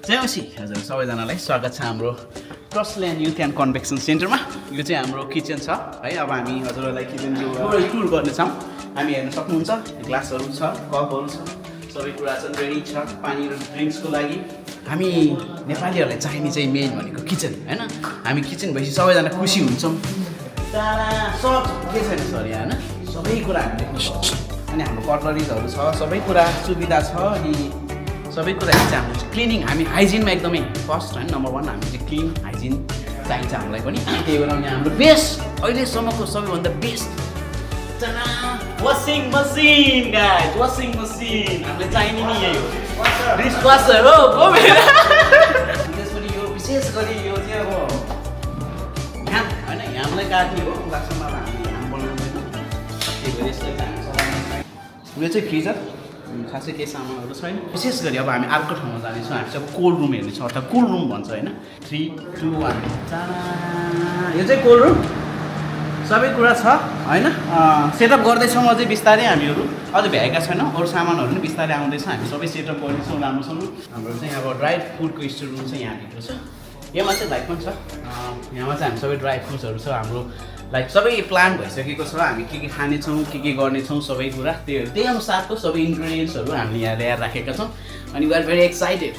जयमसी हजुर सबैजनालाई स्वागत छ हाम्रो ट्रस्टल्यान्ड युथ एन्ड कन्भेक्सन सेन्टरमा। यो चाहिँ हाम्रो किचन छ है। अब हामी हजुरहरूलाई किचनको टुर गर्नेछौँ। हामी हेर्न सक्नुहुन्छ ग्लासहरू छ, कपहरू छ, सबै कुरा चाहिँ रेडी छ पानी र ड्रिङ्क्सको लागि। हामी नेपालीहरूलाई चाहिने चाहिँ मेन भनेको किचन होइन। हामी किचन भएपछि सबैजना खुसी हुन्छौँ। सब के छैन सर यहाँ होइन, सबै कुरा हामीले अनि हाम्रो कटलरिजहरू छ, सबै कुरा सुविधा छ। अनि सबै कुरा चाहिँ हाम्रो क्लिनिङ, हामी हाइजिनमा एकदमै फर्स्ट होइन नम्बर 1 हामी चाहिँ क्लिन हाइजिन चाहिन्छ हामीलाई पनि। त्यही भएर हाम्रो बेस्ट अहिलेसम्मको सबैभन्दा best washing machine guys, washing machine हामीलाई चाहिने नि यही हो, डिसवासर हो। त्यसपछि यो विशेष गरी यो चाहिँ अब घाम होइन, घामलाई काट्ने हो, वास्तवमा हामीले घाम बनाउँदैन। त्यही भएर यसलाई यो चाहिँ फ्रिजर, खासै केही सामानहरू छैन। विशेष गरी अब हामी अर्को ठाउँमा जानेछौँ। हामी चाहिँ अब कोल्ड रुम हेर्नेछौँ, अर्थात् कुल रुम भन्छ होइन। 3, 2, 1 यो चाहिँ कोल्ड रुम, सबै कुरा छ होइन। सेटअप गर्दैछौँ अझै बिस्तारै, हामीहरू अझ भ्याएका छैनौँ। अरू सामानहरू पनि बिस्तारै आउँदैछ, हामी सबै सेटअप गर्दैछौँ राम्रोसँग। हाम्रो चाहिँ अब ड्राई फुडको स्टोर रुम चाहिँ यहाँभित्र छ। यहाँ चाहिँ लाइट पनि छ, यहाँ चाहिँ हामी सबै ड्राई फ्रुट्सहरू छ। हाम्रो लाइक सबै प्लान भइसकेको छ, हामी के खानेछौँ, के गर्नेछौँ, सबै कुरा त्यही अनुसारको सबै इन्ग्रिडियन्ट्सहरू हामीले यहाँ ल्याएर राखेका छौँ। अनि वी आर भेरी एक्साइटेड।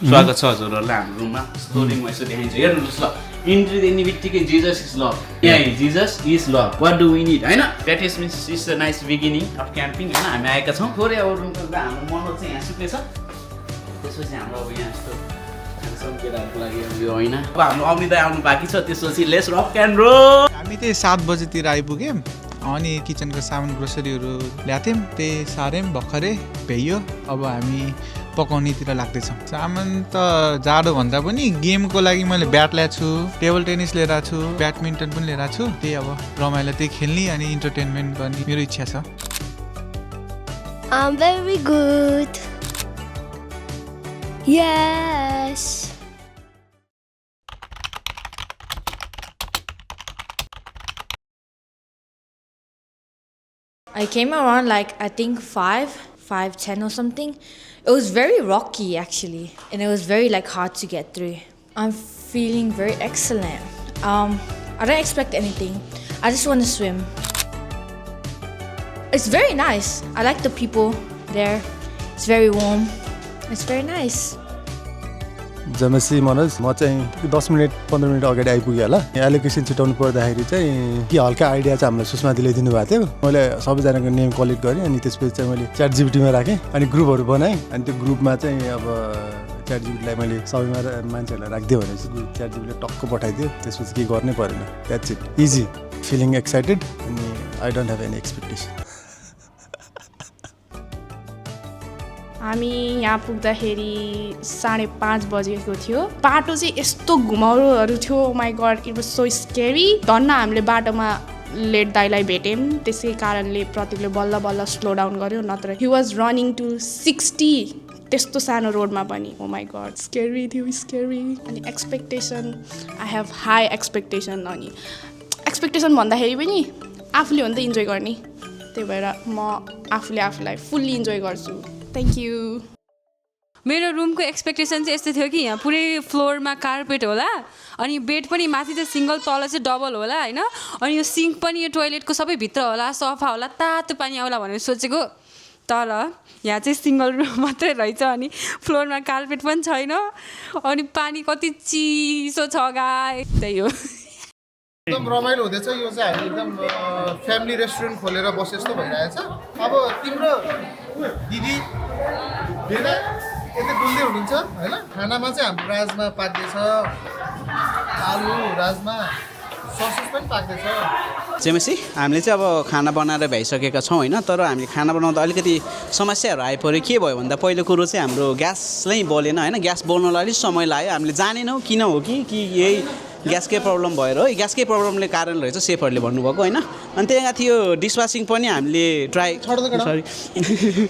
स्वागत छ हजुरहरूलाई हाम्रो रुममा। स्टोरिङ म यसो देखाइन्छ, हेर्नुहोस् ल। इन्ट्री दिने बित्तिकै जिजस इज लभ, यहाँ Jesus is love, what do we need होइन। That is means is a nice beginning of camping होइन। हामी आएका छौँ थोरै अब रुमको हाम्रो मनोज चाहिँ यहाँ सुत्नेछ। त्यसपछि हाम्रो अब यहाँ यस्तो केटाहरूको लागि यो होइन। अब हाम्रो अमिता आउनु बाँकी छ, त्यसपछि लेट्स रक एन्ड रोल। हामी त्यही 7 बजेतिर आइपुग्यौँ अनि किचनको सामान ग्रोसरीहरू ल्याथ्यौँ, त्यही सार्यौँ भर्खरै भ्याइयो। अब हामी पकाउनेतिर लाग्दैछौँ। सामान त जाडो भन्दा पनि गेमको लागि मैले ब्याट ल्याएको छु, टेबल टेनिस लिएर छु, ब्याडमिन्टन पनि लिएर छु। त्यही अब रमाइलो त्यही खेल्ने अनि इन्टरटेनमेन्ट गर्ने मेरो इच्छा छ। I'm very good. Yes. I came around like I think 5:10 or something. It was very rocky actually, and it was very like hard to get through. I'm feeling very excellent. I don't expect anything. I just want to swim. It's very nice. I like the people there. It's very warm. It's very nice. जमेसी Manoj, म चाहिँ 10 minute 15 minute अगाडि आइपुगेँ होला। Allocation छिटाउनु पर्दाखेरि चाहिँ के हल्का idea चाहिँ हामीलाई सुषमाजीले दिनुभएको थियो। मैले सबैजनाको नेम कलेक्ट गरेँ अनि त्यसपछि चाहिँ मैले च्याट जिपिटीमा राखेँ अनि ग्रुपहरू बनाएँ। अनि त्यो ग्रुपमा चाहिँ अब च्याट जिपिटीलाई मैले सबैमा मान्छेहरूलाई राखिदियो भनेपछि च्याट जिपिटीले टक्क पठाइदियो। त्यसपछि के गर्नै परेन, that's it, easy, feeling excited अनि I don't have any expectation. हामी यहाँ पुग्दाखेरि 5:30 बजेको थियो। बाटो चाहिँ यस्तो घुमाउरोहरू थियो, my god, it was so scary. धन्न हामीले बाटोमा लेट दाइलाई भेट्यौँ, त्यसै कारणले प्रतीकले बल्ल बल्ल स्लो डाउन गर्यो, नत्र हि वाज रनिङ टु 60 त्यस्तो सानो रोडमा पनि। ओ माई गड, स्केरी थियो, स्केरी। अनि expectation, I have high expectation. अनि एक्सपेक्टेसन भन्दाखेरि पनि आफूले हो नि त इन्जोय गर्ने, त्यही भएर म आफूले आफूलाई फुल्ली इन्जोय गर्छु। Thank you. मेरो रुमको एक्सपेक्टेसन चाहिँ यस्तो थियो कि यहाँ पुरै फ्लोरमा कार्पेट होला, अनि बेड पनि माथि चाहिँ सिङ्गल, तल चाहिँ डबल होला होइन। अनि यो सिङ्क पनि यो टोइलेटको सबै भित्र होला, सफा होला, तातो पानी आउला भनेर सोचेको। तर यहाँ चाहिँ सिङ्गल रुम मात्रै रहेछ, अनि फ्लोरमा कार्पेट पनि छैन, अनि पानी कति चिसो छ गाई। त्यही हो, एकदम रमाइलो हुँदैछ। यो चाहिँ हामी एकदम फ्यामिली रेस्टुरेन्ट खोलेर बसे जस्तो भइरहेछ। अब तिम्रो दिदी बेला यतै डुल्दै हुनुहुन्छ होइन। खानामा चाहिँ हाम्रो राजमा पाक्दैछ, आलु राजमा, ससेज पनि पाक्दैछ। जेमेसी हामीले चाहिँ अब खाना बनाएर भइसकेका छौँ होइन। तर हामीले खाना बनाउँदा अलिकति समस्याहरू आइपऱ्यो। के भयो भन्दा पहिलो कुरो चाहिँ हाम्रो ग्यास नै बलेन होइन। ग्यास बल्नलाई अलिक समय लाग्यो। हामीले जानेनौँ किन हो कि यही ग्यासकै प्रब्लम भएर हो ग्यासकै प्रब्लमले कारण रहेछ सेफहरूले भन्नुभएको होइन अनि त्यहाँ थियो डिसवासिङ पनि हामीले ट्राई सरी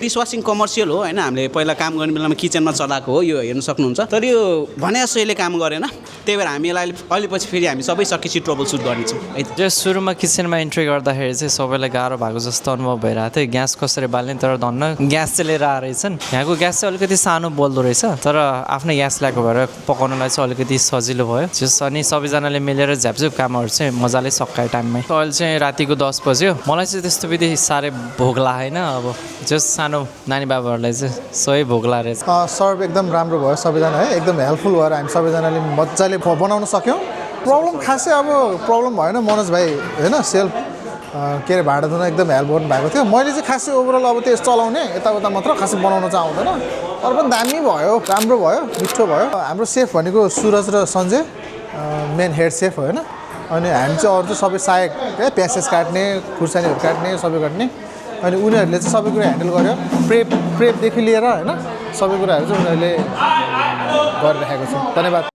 डिसवासिङ कमर्सियल हो होइन हामीले पहिला काम गर्ने बेलामा किचनमा चलाएको हो यो हेर्न सक्नुहुन्छ तर यो भने जस्तो यसले काम गरेन त्यही भएर हामी यसलाई अहिले पछि फेरि हामी सबै सकेपछि ट्रबल सुट गर्नेछौँ है जो सुरुमा किचनमा इन्ट्री गर्दाखेरि चाहिँ सबैलाई गाह्रो भएको जस्तो अनुभव भइरहेको थियो ग्यास कसरी बाल्ने तर धन्न ग्यास चाहिँ लिएर आएर रहेछन् यहाँको ग्यास चाहिँ अलिकति सानो बोल्दो रहेछ तर आफ्नै ग्यास ल्याएको भएर पकाउनलाई चाहिँ अलिकति सजिलो भयो जस अनि सबैजनाले मिलेर झ्यापझ्याप कामहरू चाहिँ मजाले सकायो टाइममै अहिले चाहिँ रातिको 10 बज्यो मलाई चाहिँ त्यस्तो विधि साह्रै भोक लागेन अब जस सानो नानी बाबाहरूलाई चाहिँ सबै भोक लागेर सर्भ एकदम राम्रो भयो सबैजना है एकदम हेल्पफुल भएर हामी सबैजनाले मजाले बनाउन सक्यौँ प्रब्लम खासै अब प्रब्लम भएन मनोज भाइ होइन सेल्फ के अरे भाँडा धुन एकदम हेल्प गर्नु भएको थियो मैले चाहिँ खासै ओभरअल अब त्यो चलाउने यताउता मात्र खासै बनाउन चाहिँ आउँदैन अरू पनि दामी भयो राम्रो भयो मिठो भयो हाम्रो सेफ भनेको सुरज र सञ्जय मेन हेड सेफ होइन अनि हामी चाहिँ अरू चाहिँ सबै सहायक है प्यासेज काट्ने खुर्सानीहरू काट्ने सबै काट्ने अनि उनीहरूले चाहिँ सबै कुरा ह्यान्डल गर्यो प्रेपदेखि लिएर होइन सबै कुराहरू चाहिँ उनीहरूले गरिराखेको छ धन्यवाद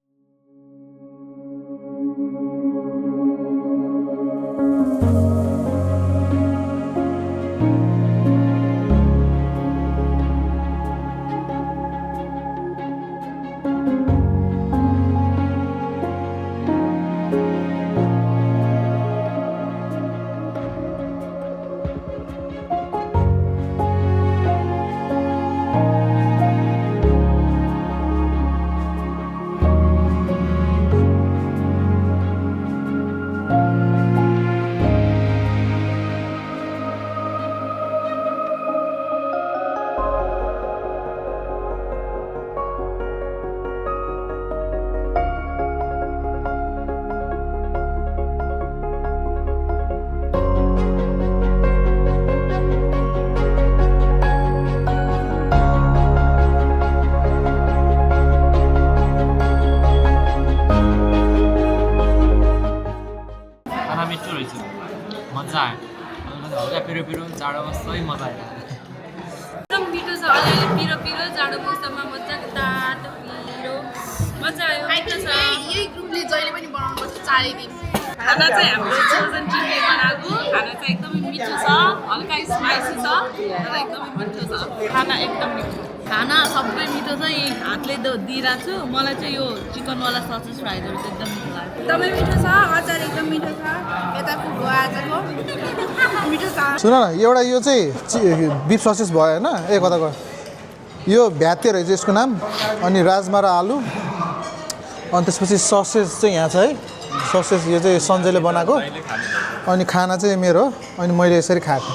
मजा आयो हल्का पिरो पिरो जाडोमा सबै मजा आयो एकदम मिठो छ अलिअलि पिरो पिरो जाडो मौसममा मजाको तातो पिरो मजा आयो मिठो छ यही ग्रुपले जहिले पनि बनाउनु पर्छ चारै दिन खाना चाहिँ हाम्रो चोजन टिमले बनाएको खाना चाहिँ एकदमै मिठो छ हल्का स्पाइसी छ तर एकदमै मिठो छ खाना एकदम मिठो खाना सबै मिठो छ यही हातले दिइरहेको छु मलाई चाहिँ यो चिकनवाला ससेज फ्राइजहरू चाहिँ एकदम मिठो लाग्यो एकदमै मिठो छ अचार एकदम मिठो छ यताको भयो आजको मिठो छ सुन न एउटा यो चाहिँ बिफ ससेस भयो होइन ए कता गयो यो भ्याते रहेछ यसको नाम अनि राजमा र आलु अनि त्यसपछि ससेज चाहिँ यहाँ छ है ससेज यो चाहिँ सञ्जयले बनाएको अनि खाना चाहिँ मेरो अनि मैले यसरी खाएको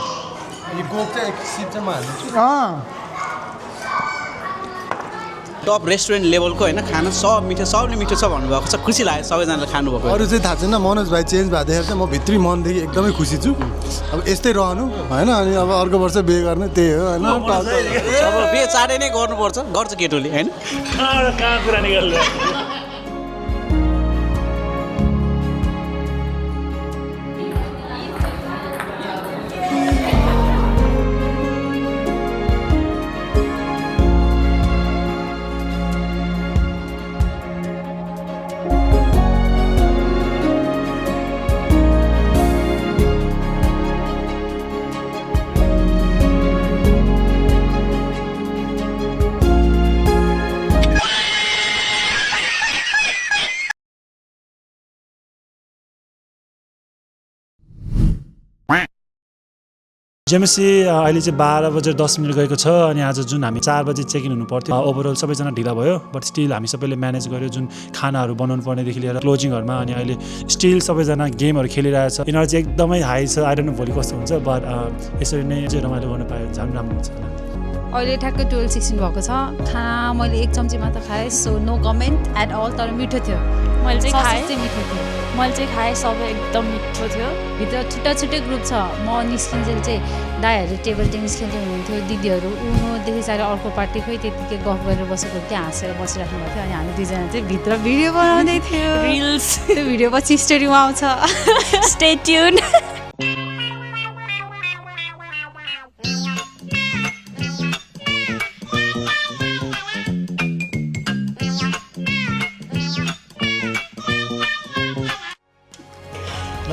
टप रेस्टुरेन्ट लेभलको होइन खाना सब मिठो सबले मिठो छ भन्नुभएको छ खुसी लाग्यो सबैजनाले खानुभएको अरू चाहिँ थाहा छैन मनोज भाइ चेन्ज भएको देखेर चाहिँ म भित्री मनदेखि एकदमै खुसी छु अब यस्तै रहनु होइन अनि अब अर्को वर्ष बिहे गर्ने त्यही हो होइन अब बिहे चाँडै नै गर्नुपर्छ गर्छ केटोले होइन कहाँ कुरा निकाल्नु जेएमसी अहिले चाहिँ 12:10 गएको छ अनि आज जुन हामी 4 बजे चेक इन हुनु पर्थ्यो ओभरअल सबैजना ढिला भयो बट स्टिल हामी सबैले म्यानेज गर्यो जुन खानाहरू बनाउनु पर्नेदेखि लिएर क्लोजिङहरूमा अनि अहिले स्टिल सबैजना गेमहरू खेलिरहेछ एनर्जी एकदमै हाई छ आई डोन्ट नो भोलि कस्तो हुन्छ बट यसरी नै चाहिँ रमाइलो गर्न पाए झन् राम्रो हुन्छ अहिले ठ्याक्कै 12:16 भएको छ खाना मैले 1 चम्ची मात्र खाएँ so no comment at all तर मिठो थियो मैले चाहिँ खाएँ मिठो थियो मैले चाहिँ खाएँ सबै एकदम मिठो थियो भित्र छुट्टा छुट्टै ग्रुप छ म निस्किन्जेल चाहिँ दाइहरूले टेबल टेनिस खेल्दै हुनुहुन्थ्यो दिदीहरू उनोदेखि साह्रै अर्को पार्टी खोइ त्यतिकै गफ गरेर बसेको त्यहाँ हाँसेर बसिराख्नु भएको थियो अनि हामी दुईजना चाहिँ भित्र भिडियो बनाउँदै थियो रिल्स त्यो भिडियो पछि स्टोरीमा आउँछ स्टे ट्युन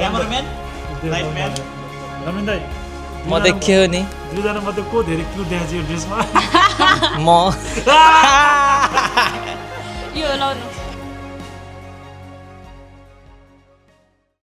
क्यामेराम्यान लाइटम्यान रमेन दाइ म देखियो नि दुईजना मध्ये को धेरै क्युट देखाएको छ यो ड्रेसमा म यो लाउनु